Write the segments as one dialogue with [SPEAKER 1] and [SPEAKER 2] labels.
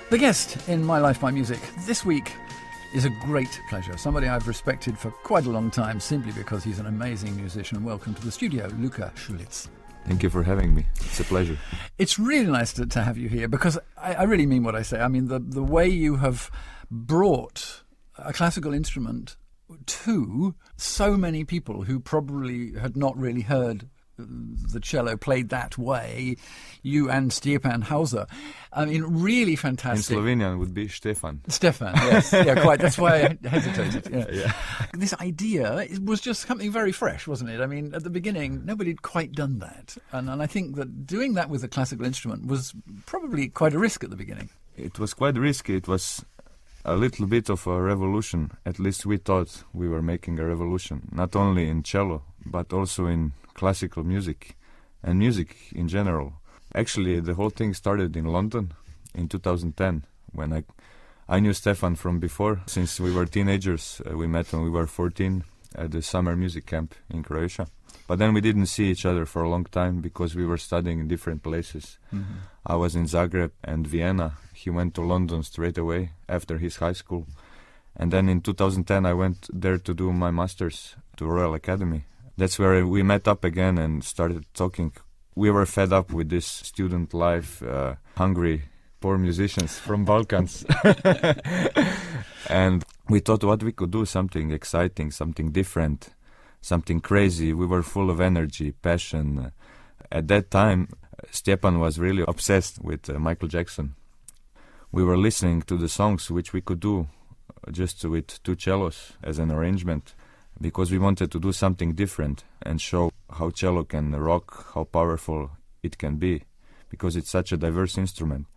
[SPEAKER 1] The guest in My Life, My Music this week is a great pleasure. Somebody I've respected for quite a long time simply because he's an amazing musician. Welcome to the studio, Luka Šulić.
[SPEAKER 2] Thank you for having me. It's a pleasure.
[SPEAKER 1] It's really nice to have you here because I really mean what I say. I mean, the way you have brought a classical instrument to so many people who probably had not really heard the cello played that way, you and Stjepan Hauser. I mean, really fantastic.
[SPEAKER 2] In Slovenian would be Stefan.
[SPEAKER 1] Stefan, yes. Yeah, quite. That's why I hesitated.
[SPEAKER 2] Yeah.
[SPEAKER 1] This idea was just something very fresh, wasn't it? I mean, at the beginning, nobody had quite done that. And I think that doing that with a classical instrument was probably quite a risk at the beginning.
[SPEAKER 2] It was quite risky. It was a little bit of a revolution. At least we thought we were making a revolution, not only in cello, but also in classical music and music in general. Actually, the whole thing started in London in 2010 when I knew Stefan from before. Since we were teenagers, we met when we were 14 at the summer music camp in Croatia. But then we didn't see each other for a long time because we were studying in different places. Mm-hmm. I was in Zagreb and Vienna. He went to London straight away after his high school. And then in 2010 I went there to do my master's to Royal Academy. That's where we met up again and started talking. We were fed up with this student life, hungry, poor musicians from Balkans. And we thought what we could do, something exciting, something different, something crazy. We were full of energy, passion. At that time, Stjepan was really obsessed with Michael Jackson. We were listening to the songs which we could do just with two cellos as an arrangement, because we wanted to do something different and show how cello can rock, how powerful it can be, because it's such a diverse instrument.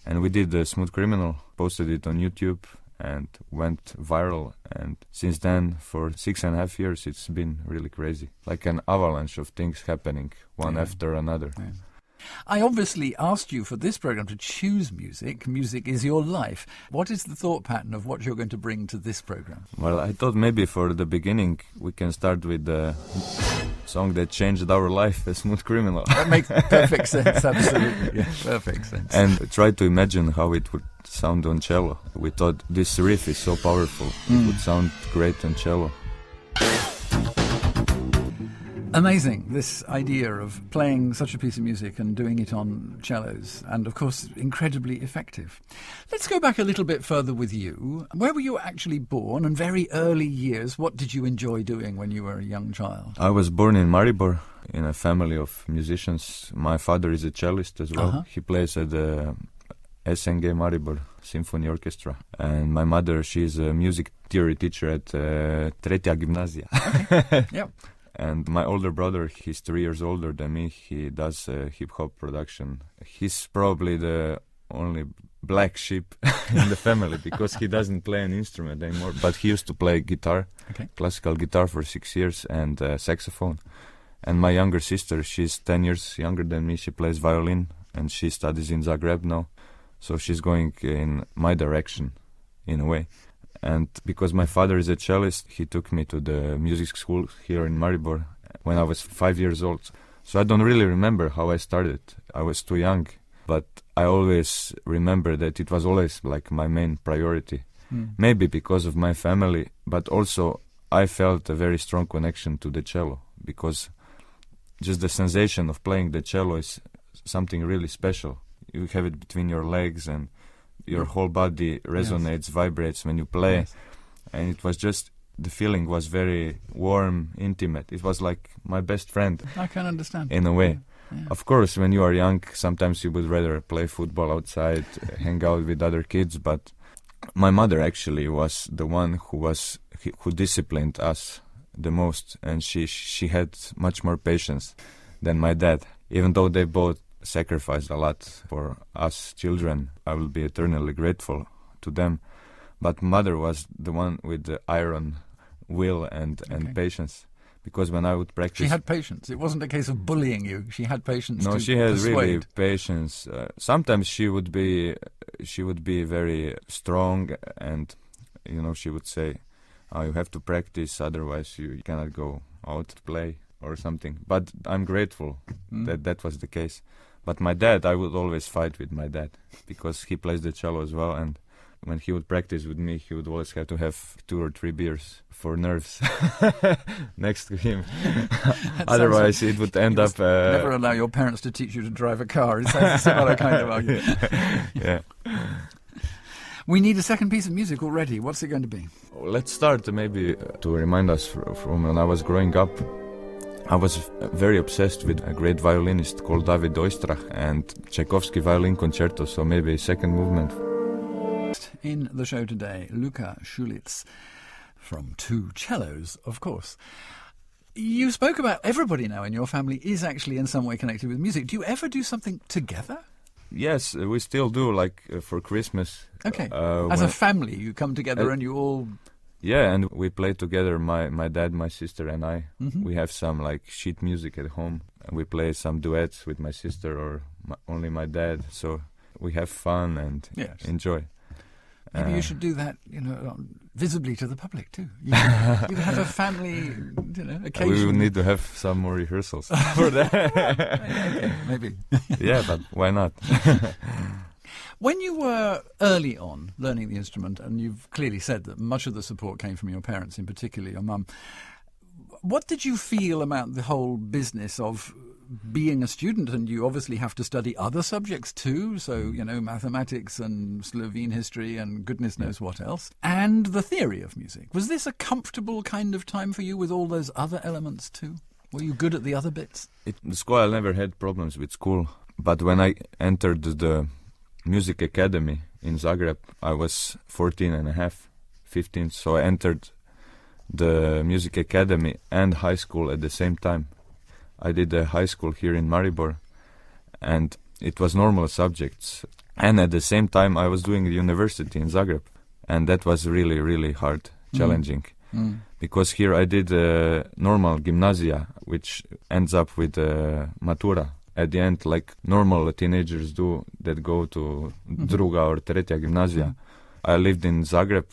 [SPEAKER 2] And we did the Smooth Criminal, posted it on YouTube, and went viral. And since then, for 6.5 years, it's been really crazy. Like an avalanche of things happening, one after another. Yeah.
[SPEAKER 1] I obviously asked you for this program to choose music. Music is your life. What is the thought pattern of what you're going to bring to this program?
[SPEAKER 2] Well, I thought maybe for the beginning we can start with the song that changed our life, A Smooth Criminal.
[SPEAKER 1] That makes perfect sense, absolutely. Yeah, perfect sense.
[SPEAKER 2] And try to imagine how it would sound on cello. We thought this riff is so powerful, it would sound great on cello.
[SPEAKER 1] Amazing, this idea of playing such a piece of music and doing it on cellos, and of course incredibly effective. Let's go back a little bit further with you. Where were you actually born, and very early years, what did you enjoy doing when you were a young child?
[SPEAKER 2] I was born in Maribor, in a family of musicians. My father is a cellist as well. He plays at the SNG Maribor Symphony Orchestra. And my mother, she's a music theory teacher at Tretia Gimnazija.
[SPEAKER 1] Okay. Yep.
[SPEAKER 2] And my older brother, he's 3 years older than me. He does hip-hop production. He's probably the only black sheep in the family because he doesn't play an instrument anymore. But he used to play guitar, classical guitar for 6 years, and saxophone. And my younger sister, she's 10 years younger than me. She plays violin, and she studies in Zagreb now. So she's going in my direction, in a way. And because my father is a cellist, he took me to the music school here in Maribor when I was 5 years old. So I don't really remember how I started. I was too young. But I always remember that it was always like my main priority. Maybe because of my family, but also I felt a very strong connection to the cello, because just the sensation of playing the cello is something really special. You have it between your legs and your whole body resonates, vibrates when you play. And it was just, the feeling was very warm, intimate. It was like my best friend.
[SPEAKER 1] I can understand.
[SPEAKER 2] In a way. Yeah. Of course, when you are young, sometimes you would rather play football outside, hang out with other kids. But my mother actually was the one who disciplined us the most. And she had much more patience than my dad. Even though they both sacrificed a lot for us children, I will be eternally grateful to them. But mother was the one with the iron will and patience. Because when I would practice,
[SPEAKER 1] she had patience. It wasn't a case of bullying you. She had patience.
[SPEAKER 2] No,
[SPEAKER 1] to
[SPEAKER 2] she had
[SPEAKER 1] persuade.
[SPEAKER 2] really patience. Sometimes she would be very strong, and she would say, "Oh, you have to practice, otherwise you cannot go out to play or something." But I'm grateful that was the case. But my dad, I would always fight with my dad because he plays the cello as well, and when he would practice with me, he would always have to have 2 or 3 beers for nerves next to him. Otherwise, it would end up...
[SPEAKER 1] never allow your parents to teach you to drive a car. It sounds a similar kind of argument.
[SPEAKER 2] Yeah.
[SPEAKER 1] We need a second piece of music already. What's it going to be?
[SPEAKER 2] Let's start maybe to remind us from when I was growing up. I was very obsessed with a great violinist called David Oistrakh and Tchaikovsky Violin Concerto, so maybe a second movement.
[SPEAKER 1] In the show today, Luka Šulić from 2 cellos, of course. You spoke about everybody now in your family is actually in some way connected with music. Do you ever do something together?
[SPEAKER 2] Yes, we still do, like for Christmas.
[SPEAKER 1] Okay. As a family, you come together and you all...
[SPEAKER 2] Yeah, and we play together, my dad, my sister and I.
[SPEAKER 1] Mm-hmm.
[SPEAKER 2] We have some like sheet music at home, and we play some duets with my sister or only my dad. So we have fun and enjoy.
[SPEAKER 1] Maybe you should do that, visibly to the public too. You have a family, occasion.
[SPEAKER 2] We would need to have some more rehearsals for that.
[SPEAKER 1] Okay, maybe.
[SPEAKER 2] Yeah, but why not?
[SPEAKER 1] When you were early on learning the instrument, and you've clearly said that much of the support came from your parents, in particular your mum, what did you feel about the whole business of being a student? And you obviously have to study other subjects too, so, mathematics and Slovene history and goodness knows what else, and the theory of music. Was this a comfortable kind of time for you with all those other elements too? Were you good at the other bits?
[SPEAKER 2] In school, I never had problems with school, but when I entered the music academy in Zagreb, I was 14 and a half, 15, so I entered the music academy and high school at the same time. I did a high school here in Maribor, and it was normal subjects. And at the same time, I was doing the university in Zagreb, and that was really, really hard, challenging. Because here I did normal gymnasia, which ends up with matura. At the end, like normal teenagers do that go to druga or tretia gymnasia. I lived in Zagreb.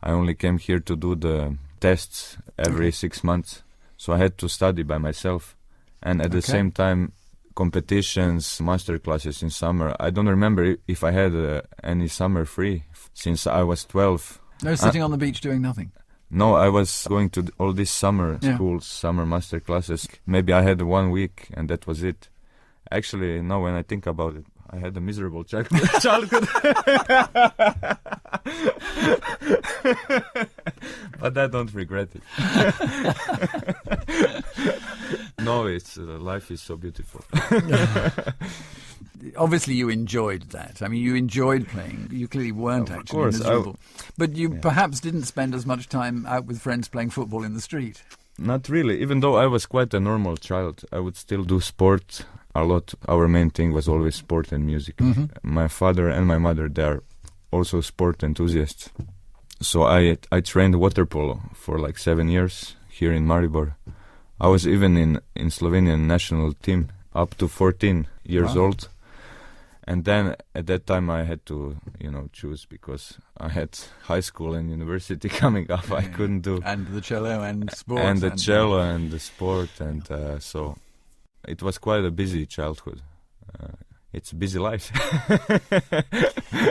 [SPEAKER 2] I only came here to do the tests every 6 months. So I had to study by myself. And at the same time, competitions, master classes in summer. I don't remember if I had any summer free since I was 12.
[SPEAKER 1] No sitting on the beach doing nothing?
[SPEAKER 2] No, I was going to all these summer schools, summer master classes. Maybe I had 1 week and that was it. Actually, now when I think about it, I had a miserable childhood. But I don't regret it. No, life is so beautiful.
[SPEAKER 1] Obviously, you enjoyed that. I mean, you enjoyed playing. You clearly weren't actually miserable. But you perhaps didn't spend as much time out with friends playing football in the street.
[SPEAKER 2] Not really. Even though I was quite a normal child, I would still do sport a lot. Our main thing was always sport and music. Mm-hmm. My father and my mother, they are also sport enthusiasts. So I trained water polo for like 7 years here in Maribor. I was even in Slovenia national team up to 14 years old. And then at that time I had to, choose because I had high school and university coming up. I couldn't do...
[SPEAKER 1] And the cello and sport.
[SPEAKER 2] And the cello and the sport. And so it was quite a busy childhood. It's a busy life.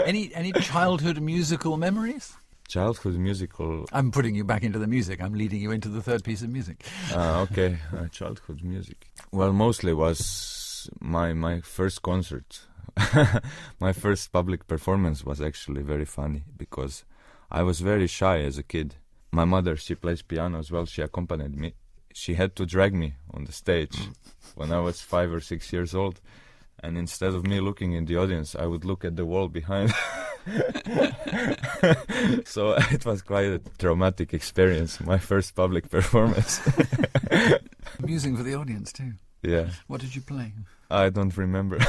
[SPEAKER 1] Any childhood musical memories?
[SPEAKER 2] Childhood musical...
[SPEAKER 1] I'm putting you back into the music. I'm leading you into the third piece of music.
[SPEAKER 2] Okay. Childhood music. Well, mostly was my first concert. My first public performance was actually very funny because I was very shy as a kid. My mother, she plays piano as well. She accompanied me. She had to drag me on the stage when I was 5 or 6 years old. And instead of me looking in the audience, I would look at the wall behind. So it was quite a traumatic experience, my first public performance.
[SPEAKER 1] Amusing for the audience too.
[SPEAKER 2] Yeah.
[SPEAKER 1] What did you play?
[SPEAKER 2] I don't remember.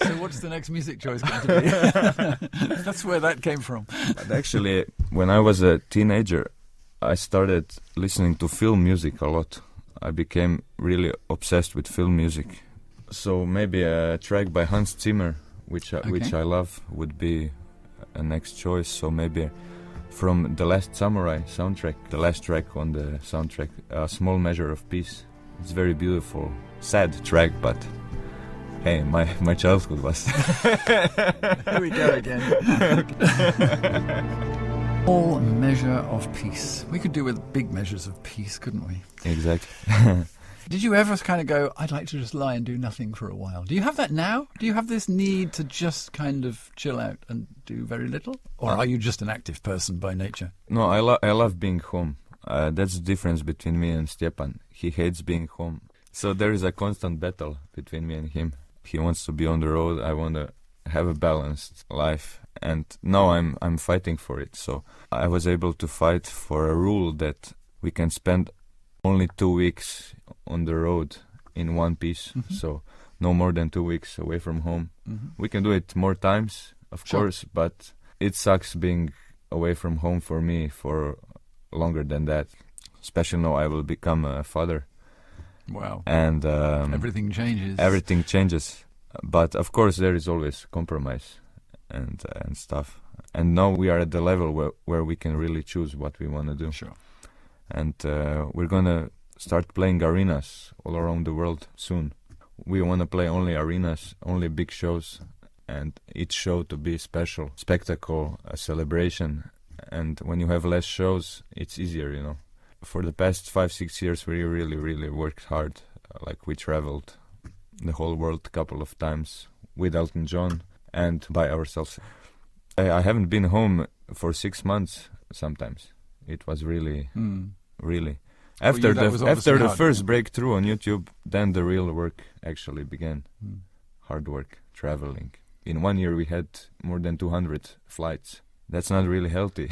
[SPEAKER 1] So what's the next music choice going to be? That's where that came from.
[SPEAKER 2] But actually, when I was a teenager, I started listening to film music a lot. I became really obsessed with film music. So maybe a track by Hans Zimmer, which I love, would be a next choice. So maybe from The Last Samurai soundtrack, the last track on the soundtrack, A Small Measure of Peace. It's very beautiful, sad track, but Hey, my childhood was.
[SPEAKER 1] Here we go again. All measure of peace. We could do with big measures of peace, couldn't we?
[SPEAKER 2] Exactly.
[SPEAKER 1] Did you ever kind of go, I'd like to just lie and do nothing for a while? Do you have that now? Do you have this need to just kind of chill out and do very little? Or are you just an active person by nature?
[SPEAKER 2] No, I love being home. That's the difference between me and Stjepan. He hates being home. So there is a constant battle between me and him. He wants to be on the road. I want to have a balanced life. And now I'm fighting for it. So I was able to fight for a rule that we can spend only 2 weeks on the road in one piece. Mm-hmm. So no more than 2 weeks away from home. Mm-hmm. We can do it more times, of course, but it sucks being away from home for me for longer than that. Especially now I will become a father.
[SPEAKER 1] Wow.
[SPEAKER 2] And
[SPEAKER 1] everything changes.
[SPEAKER 2] Everything changes. But of course there is always compromise and stuff. And now we are at the level where we can really choose what we want to do.
[SPEAKER 1] Sure.
[SPEAKER 2] And we're going to start playing arenas all around the world soon. We want to play only arenas, only big shows, and each show to be special, spectacle, a celebration. And when you have less shows, it's easier, you know. For the past 5-6 years, we really worked hard. Like we traveled the whole world a couple of times with Elton John and by ourselves. I haven't been home for 6 months sometimes. It was really. After the first breakthrough on YouTube, then the real work actually began. Hard work, traveling. In 1 year we had more than 200 flights. That's not really healthy.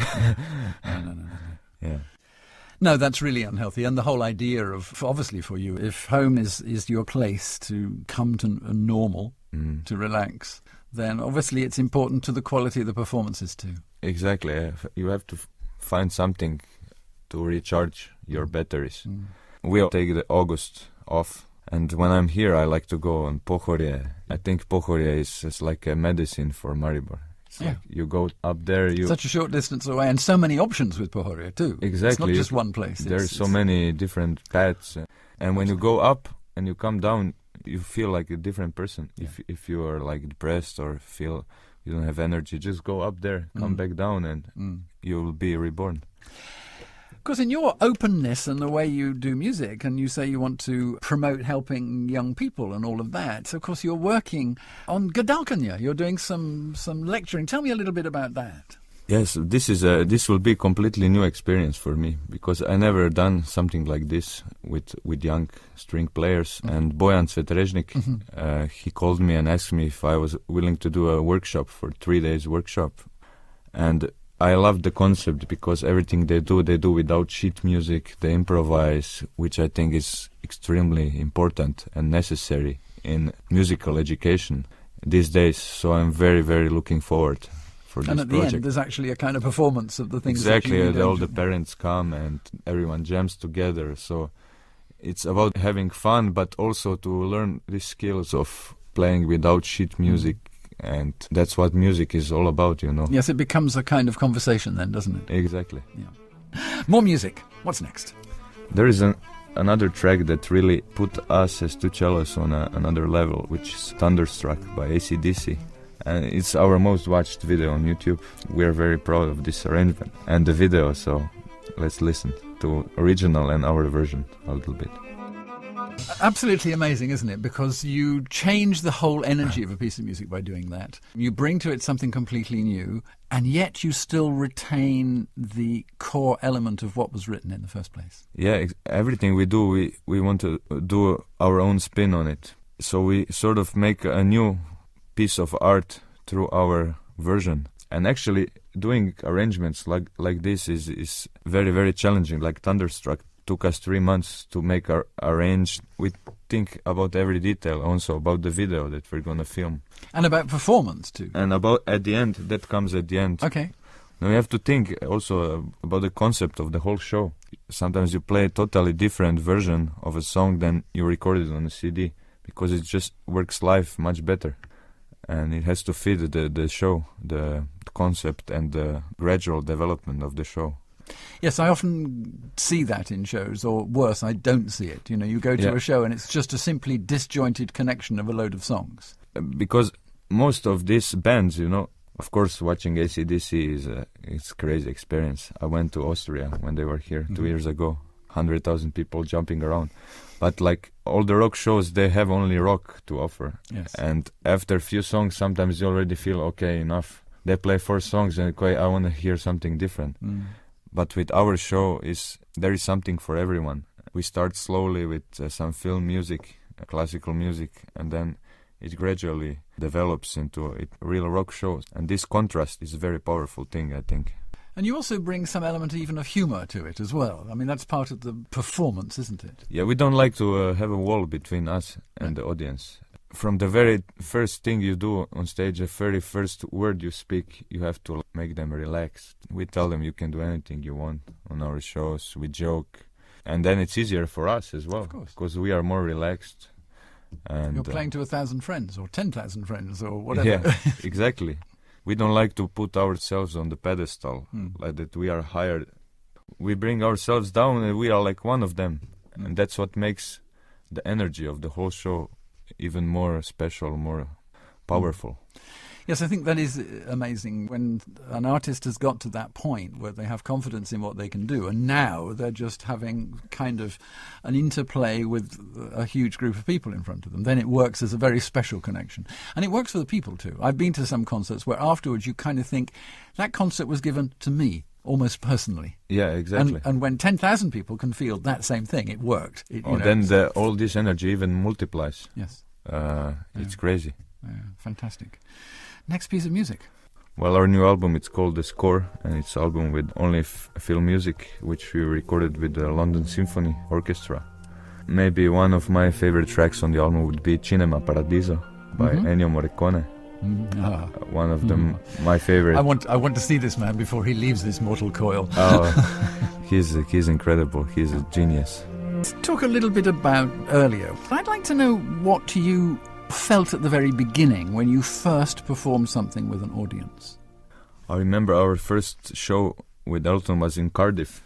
[SPEAKER 1] No.
[SPEAKER 2] Yeah.
[SPEAKER 1] No, that's really unhealthy. And the whole idea of, obviously for you, if home is your place to come to normal, to relax, then obviously it's important to the quality of the performances too.
[SPEAKER 2] Exactly. You have to find something to recharge your batteries. We'll take the August off. And when I'm here, I like to go on Pohorje. I think Pohorje is like a medicine for Maribor. Like you go up there.
[SPEAKER 1] Such a short distance away, and so many options with Pohorje too.
[SPEAKER 2] Exactly.
[SPEAKER 1] It's not just one place.
[SPEAKER 2] There's so many different paths. And when you go up and you come down, you feel like a different person. Yeah. If you are like depressed or feel you don't have energy, just go up there, come back down, and you will be reborn.
[SPEAKER 1] Because in your openness and the way you do music, and you say you want to promote helping young people and all of that, so of course you're working on Gadalkanya. You're doing some lecturing. Tell me a little bit about that.
[SPEAKER 2] Yes, this will be a completely new experience for me, because I never done something like this with young string players. And Bojan Cvetrežnik, he called me and asked me if I was willing to do a workshop for 3 days workshop. And I love the concept because everything they do without sheet music. They improvise, which I think is extremely important and necessary in musical education these days. So I'm very, very looking forward for this project.
[SPEAKER 1] And at the end, there's actually a kind of performance of the things.
[SPEAKER 2] Exactly,
[SPEAKER 1] that you
[SPEAKER 2] all the parents come and everyone jams together. So it's about having fun, but also to learn the skills of playing without sheet music. And that's what music is all about, you know.
[SPEAKER 1] Yes, it becomes a kind of conversation then, doesn't it?
[SPEAKER 2] Exactly.
[SPEAKER 1] Yeah. More music. What's next?
[SPEAKER 2] There is another track that really put us as two cellos on another level, which is Thunderstruck by AC/DC. And it's our most watched video on YouTube. We are very proud of this arrangement and the video, so let's listen to original and our version a little bit.
[SPEAKER 1] Absolutely amazing, isn't it? Because you change the whole energy of a piece of music by doing that. You bring to it something completely new, and yet you still retain the core element of what was written in the first place.
[SPEAKER 2] Yeah, everything we do, we want to do our own spin on it. So we sort of make a new piece of art through our version. And actually, doing arrangements like this is very, very challenging. Like Thunderstruck took us 3 months to make our arrange. We think about every detail, also about the video that we're going to film.
[SPEAKER 1] And about performance too.
[SPEAKER 2] And about at the end, that comes at the end.
[SPEAKER 1] Okay.
[SPEAKER 2] Now we have to think also about the concept of the whole show. Sometimes you play a totally different version of a song than you recorded on a CD, because it just works live much better. And it has to fit the show, the concept and the gradual development of the show.
[SPEAKER 1] Yes, I often see that in shows, or worse, I don't see it. You know, you go to a show and it's just a simply disjointed connection of a load of songs.
[SPEAKER 2] Because most of these bands, you know, of course, watching AC/DC is it's a crazy experience. I went to Austria when they were here 2 years ago, 100,000 people jumping around. But like all the rock shows, they have only rock to offer.
[SPEAKER 1] Yes.
[SPEAKER 2] And after a few songs, sometimes you already feel, okay, enough. They play 4 songs and okay, I want to hear something different. But with our show, there is something for everyone. We start slowly with some film music, classical music, and then it gradually develops into a real rock show. And this contrast is a very powerful thing, I think.
[SPEAKER 1] And you also bring some element even of humour to it as well. I mean, that's part of the performance, isn't it?
[SPEAKER 2] Yeah, we don't like to have a wall between us and the audience. From the very first thing you do on stage, the very first word you speak, you have to make them relax. We tell them you can do anything you want on our shows. We joke. And then it's easier for us as well.
[SPEAKER 1] Of course.
[SPEAKER 2] Because we are more relaxed. And
[SPEAKER 1] you're playing to 1,000 friends or 10,000 friends or whatever.
[SPEAKER 2] Yeah, exactly. We don't like to put ourselves on the pedestal, like that we are higher. We bring ourselves down and we are like one of them. And that's what makes the energy of the whole show even more special, more powerful.
[SPEAKER 1] Yes, I think that is amazing when an artist has got to that point where they have confidence in what they can do, and now they're just having kind of an interplay with a huge group of people in front of them. Then it works as a very special connection. And it works for the people too. I've been to some concerts where afterwards you kind of think, that concert was given to me, almost personally.
[SPEAKER 2] Yeah, exactly.
[SPEAKER 1] And when 10,000 people can feel that same thing, it worked.
[SPEAKER 2] Then all this energy even multiplies.
[SPEAKER 1] Yes.
[SPEAKER 2] It's crazy.
[SPEAKER 1] Fantastic. Next piece of music.
[SPEAKER 2] Well, our new album, it's called The Score, and it's an album with only film music, which we recorded with the London Symphony Orchestra. Maybe one of my favorite tracks on the album would be Cinema Paradiso by Ennio Morricone. One of them, my favorite.
[SPEAKER 1] I want to see this man before he leaves this mortal coil.
[SPEAKER 2] He's incredible. He's a genius.
[SPEAKER 1] Let's talk a little bit about earlier. I'd like to know what you felt at the very beginning when you first performed something with an audience.
[SPEAKER 2] I remember our first show with Elton was in Cardiff,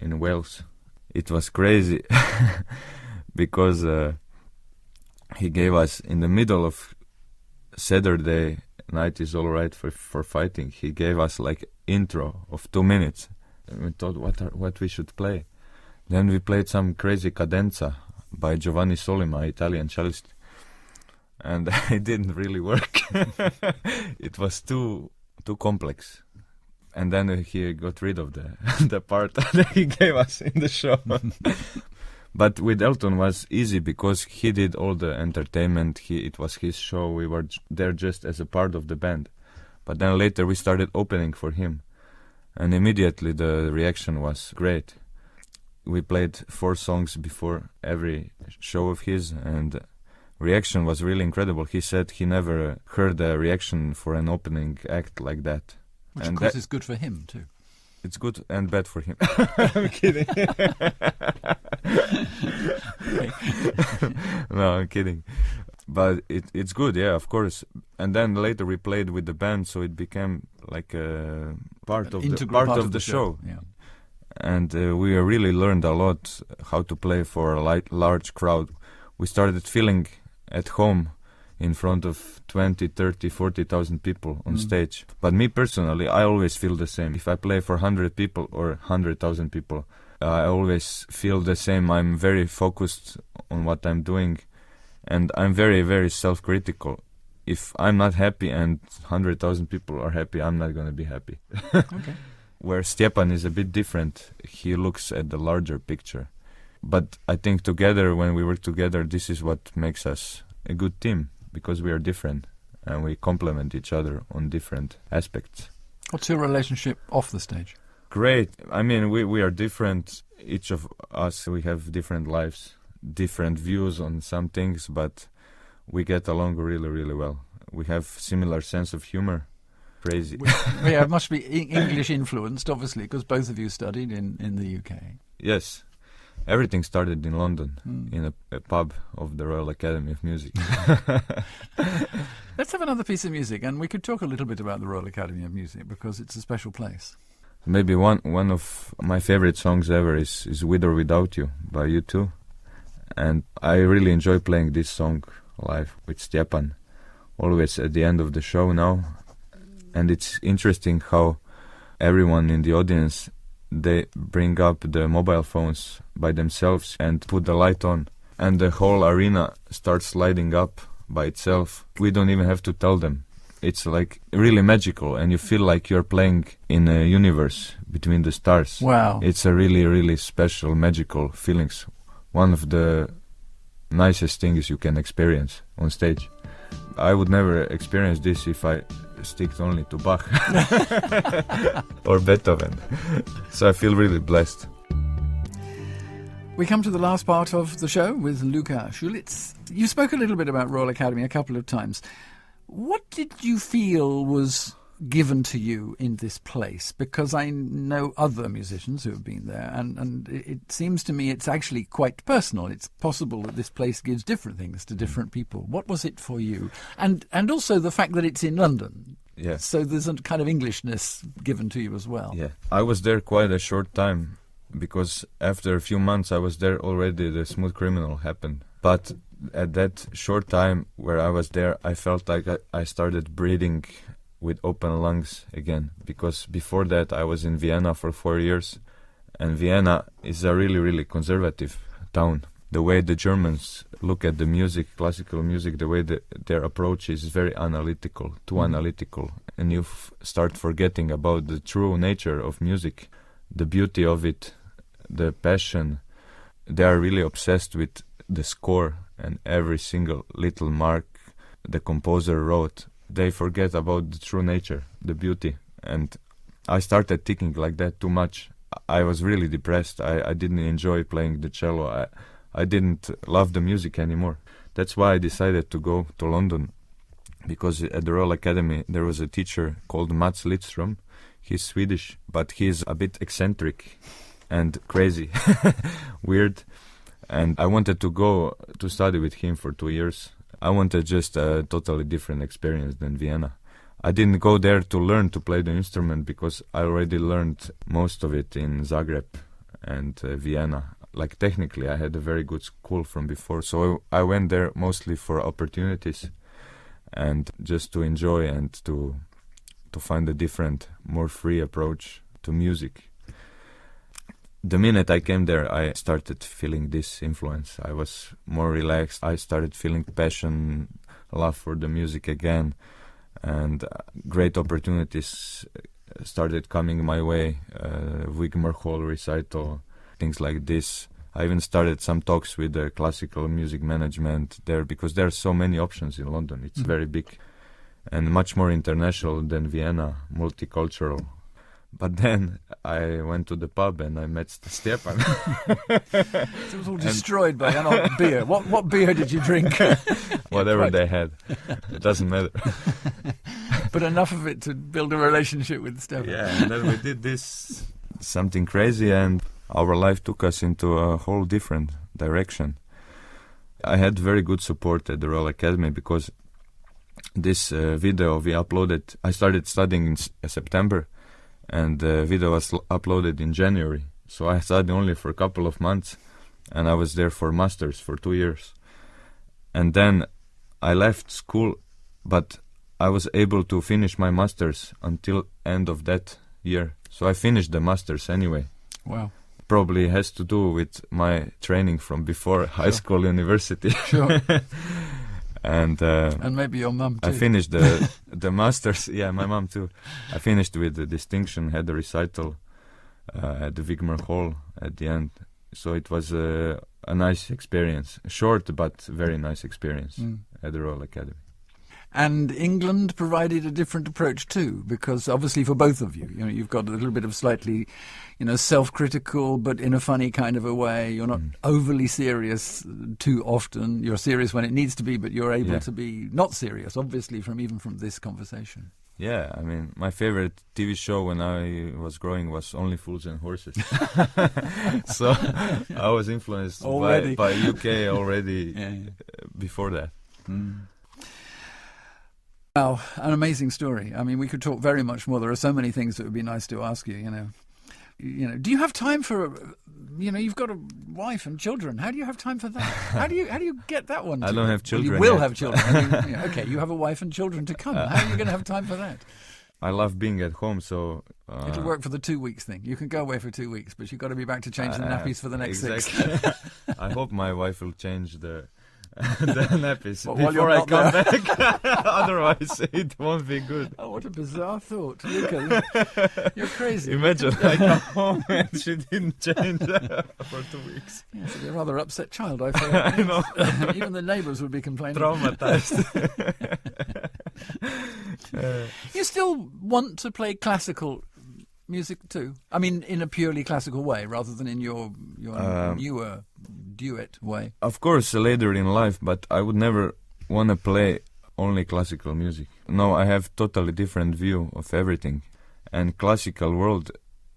[SPEAKER 2] in Wales. It was crazy because he gave us, in the middle of Saturday Night Is All Right for Fighting, he gave us like intro of 2 minutes. And we thought what we should play. Then we played some crazy cadenza by Giovanni Sollima, Italian cellist. And it didn't really work. It was too complex. And then he got rid of the part that he gave us in the show. But with Elton was easy because he did all the entertainment. It was his show. We were there just as a part of the band. But then later we started opening for him. And immediately the reaction was great. We played 4 songs before every show of his, and reaction was really incredible. He said he never heard a reaction for an opening act like that.
[SPEAKER 1] Which, of course, is good for him, too.
[SPEAKER 2] It's good and bad for him. I'm kidding. No, I'm kidding. But it's good, yeah, of course. And then later we played with the band, so it became like a part of the show.
[SPEAKER 1] Yeah.
[SPEAKER 2] And we really learned a lot how to play for a large crowd. We started feeling at home in front of 20, 30, 40,000 people on stage. But me personally, I always feel the same. If I play for 100 people or 100,000 people, I always feel the same. I'm very focused on what I'm doing, and I'm very, very self-critical. If I'm not happy and 100,000 people are happy, I'm not going to be happy.
[SPEAKER 1] Okay.
[SPEAKER 2] Where Stjepan is a bit different. He looks at the larger picture. But I think together, when we work together, this is what makes us a good team, because we are different and we complement each other on different aspects.
[SPEAKER 1] What's your relationship off the stage?
[SPEAKER 2] Great. I mean, we are different. Each of us, we have different lives, different views on some things, but we get along really, really well. We have similar sense of humor. Crazy.
[SPEAKER 1] Yeah, it must be English influenced, obviously, because both of you studied in the UK.
[SPEAKER 2] Yes. Everything started in London, in a pub of the Royal Academy of Music.
[SPEAKER 1] Let's have another piece of music, and we could talk a little bit about the Royal Academy of Music, because it's a special place.
[SPEAKER 2] Maybe one of my favorite songs ever is With or Without You by U2. And I really enjoy playing this song live with Stjepan, always at the end of the show now. And it's interesting how everyone in the audience, they bring up the mobile phones by themselves and put the light on. And the whole arena starts lighting up by itself. We don't even have to tell them. It's like really magical, and you feel like you're playing in a universe between the stars.
[SPEAKER 1] Wow.
[SPEAKER 2] It's a really, really special, magical feelings. One of the nicest things you can experience on stage. I would never experience this if I stick only to Bach or Beethoven. So I feel really blessed.
[SPEAKER 1] We come to the last part of the show with Luka Šulić. You spoke a little bit about Royal Academy a couple of times. What did you feel was given to you in this place? Because I know other musicians who have been there, and it seems to me it's actually quite personal. It's possible that this place gives different things to different people. What was it for you? And also the fact that it's in London.
[SPEAKER 2] Yeah.
[SPEAKER 1] So there's a kind of Englishness given to you as well.
[SPEAKER 2] Yeah. I was there quite a short time, because after a few months I was there already, the Smooth Criminal happened. But at that short time where I was there, I felt like I started breathing with open lungs again, because before that I was in Vienna for 4 years, and Vienna is a really, really conservative town. The way the Germans look at the music, classical music, the way their approach is very analytical, too analytical, and you start forgetting about the true nature of music, the beauty of it, the passion. They are really obsessed with the score and every single little mark the composer wrote. They forget about the true nature, the beauty. And I started thinking like that too much. I was really depressed. I didn't enjoy playing the cello. I didn't love the music anymore. That's why I decided to go to London, because at the Royal Academy there was a teacher called Mats Lidström. He's Swedish, but he's a bit eccentric and crazy, weird. And I wanted to go to study with him for 2 years. I wanted just a totally different experience than Vienna. I didn't go there to learn to play the instrument, because I already learned most of it in Zagreb and Vienna. Like technically, I had a very good school from before. So I went there mostly for opportunities and just to enjoy and to find a different, more free approach to music. The minute I came there, I started feeling this influence. I was more relaxed. I started feeling passion, love for the music again, and great opportunities started coming my way. Wigmore Hall recital, things like this. I even started some talks with the classical music management there, because there are so many options in London. It's very big and much more international than Vienna, multicultural. But then I went to the pub and I met Stjepan.
[SPEAKER 1] It was all destroyed by an beer. What beer did you drink?
[SPEAKER 2] Whatever they had. It doesn't matter.
[SPEAKER 1] But enough of it to build a relationship with Stjepan.
[SPEAKER 2] Yeah, and then we did this, something crazy, and our life took us into a whole different direction. I had very good support at the Royal Academy, because this video we uploaded, I started studying in September, and the video was uploaded in January. So I studied only for a couple of months, and I was there for masters for 2 years. And then I left school, but I was able to finish my masters until end of that year. So I finished the masters anyway.
[SPEAKER 1] Wow.
[SPEAKER 2] Probably has to do with my training from before high school, university.
[SPEAKER 1] Sure.
[SPEAKER 2] And
[SPEAKER 1] maybe your mum too.
[SPEAKER 2] I finished the masters. Yeah, my mom too. I finished with the distinction, had a recital at the Wigmore Hall at the end. So it was a nice experience, short but very nice experience at the Royal Academy.
[SPEAKER 1] And England provided a different approach too, because obviously for both of you, you've got a little bit of slightly, self-critical, but in a funny kind of a way. You're not overly serious too often. You're serious when it needs to be, but you're able to be not serious, obviously, even from this conversation.
[SPEAKER 2] Yeah, I mean, my favorite TV show when I was growing was Only Fools and Horses. So I was influenced by UK already before that.
[SPEAKER 1] Wow, an amazing story. I mean, we could talk very much more. There are so many things that would be nice to ask you, do you have time for, you've got a wife and children. How do you have time for that? How do you get that one?
[SPEAKER 2] I don't have children.
[SPEAKER 1] Well, you will
[SPEAKER 2] yet.
[SPEAKER 1] have children. I mean, okay, you have a wife and children to come. How are you going to have time for that?
[SPEAKER 2] I love being at home, so...
[SPEAKER 1] It'll work for the 2 weeks thing. You can go away for 2 weeks, but you've got to be back to change the nappies for the next
[SPEAKER 2] exactly.
[SPEAKER 1] 6.
[SPEAKER 2] I hope my wife will change the nappies
[SPEAKER 1] Well,
[SPEAKER 2] before I come back. Otherwise, it won't be good.
[SPEAKER 1] Oh, what a bizarre thought. Luka, you're crazy.
[SPEAKER 2] Imagine I come home and she didn't change for 2 weeks.
[SPEAKER 1] Yes, it's a rather upset child, I feel.
[SPEAKER 2] I know.
[SPEAKER 1] Even the neighbours would be complaining.
[SPEAKER 2] Traumatized.
[SPEAKER 1] You still want to play classical music too? I mean, in a purely classical way, rather than in your newer duet way.
[SPEAKER 2] Of course, later in life, but I would never want to play only classical music. No, I have totally different view of everything, and classical world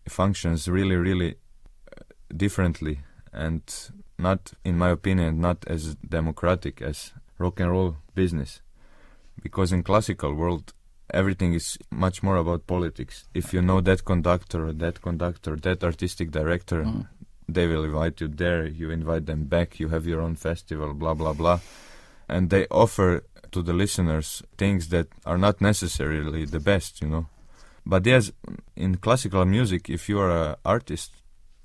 [SPEAKER 2] functions really, really differently, and not, in my opinion, not as democratic as rock and roll business, because in classical world everything is much more about politics. If you know that conductor, that artistic director, they will invite you there, you invite them back, you have your own festival, blah, blah, blah. And they offer to the listeners things that are not necessarily the best, But yes, in classical music, if you are an artist,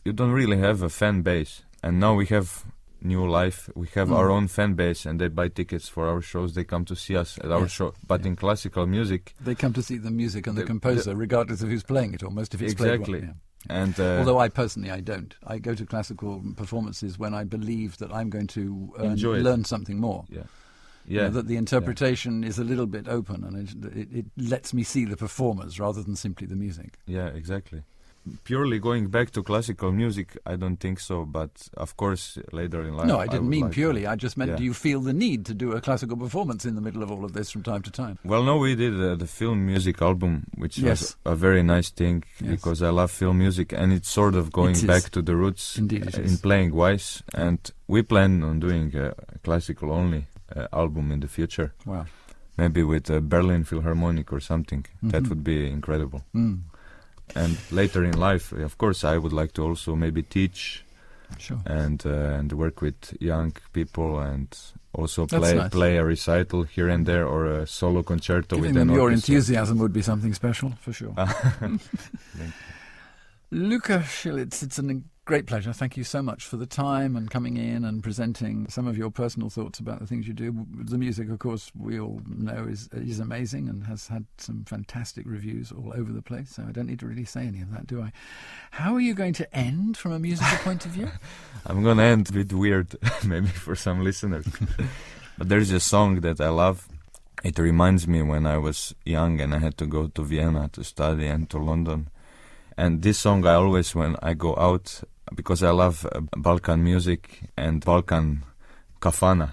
[SPEAKER 2] you don't really have a fan base. And now we have new life, we have our own fan base, and they buy tickets for our shows, they come to see us at our show. But in classical music...
[SPEAKER 1] They come to see the music and the composer, regardless of who's playing it, almost, if it's
[SPEAKER 2] exactly.
[SPEAKER 1] played well.
[SPEAKER 2] And
[SPEAKER 1] although I don't. I go to classical performances when I believe that I'm going to learn something more.
[SPEAKER 2] Yeah.
[SPEAKER 1] That the interpretation is a little bit open, and it lets me see the performers rather than simply the music.
[SPEAKER 2] Yeah, exactly. Purely going back to classical music, I don't think so, but of course later in life...
[SPEAKER 1] No, I didn't mean
[SPEAKER 2] like
[SPEAKER 1] purely. I just meant,
[SPEAKER 2] do
[SPEAKER 1] you feel the need to do a classical performance in the middle of all of this from time to time?
[SPEAKER 2] Well, no, we did the film music album, which was a very nice thing, because I love film music, and it's sort of going back to the roots in playing wise, and we plan on doing a classical only album in the future.
[SPEAKER 1] Wow.
[SPEAKER 2] Maybe with a Berlin Philharmonic or something. That would be incredible. And later in life, of course, I would like to also maybe teach and work with young people, and also play a recital here and there, or a solo concerto with an orchestra.
[SPEAKER 1] Your enthusiasm would be something special, for sure. Luka Šulić, it's a great pleasure. Thank you so much for the time and coming in and presenting some of your personal thoughts about the things you do. The music, of course, we all know is amazing and has had some fantastic reviews all over the place, so I don't need to really say any of that, do I? How are you going to end from a musical point of view?
[SPEAKER 2] I'm going to end a bit weird, maybe for some listeners. But there's a song that I love. It reminds me when I was young and I had to go to Vienna to study and to London. And this song I always, when I go out, because I love Balkan music and Balkan kafana,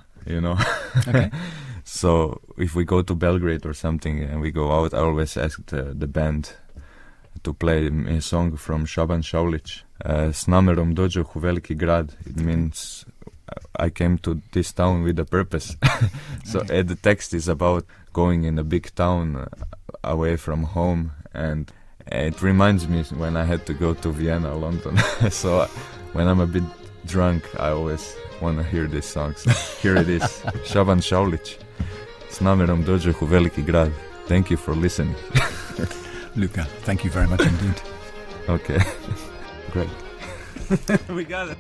[SPEAKER 1] Okay.
[SPEAKER 2] So if we go to Belgrade or something and we go out, I always ask the band to play a song from Stjepan Hauser. S namerom dođoh u veliki grad. It means I came to this town with a purpose. So the text is about going in a big town away from home, and it reminds me when I had to go to Vienna, London. So when I'm a bit drunk, I always want to hear these songs. Here it is, Stjepan Hauser. S namerom dođoh u veliki grad. Thank you for listening.
[SPEAKER 1] Luka, thank you very much indeed.
[SPEAKER 2] Okay, great. We got it.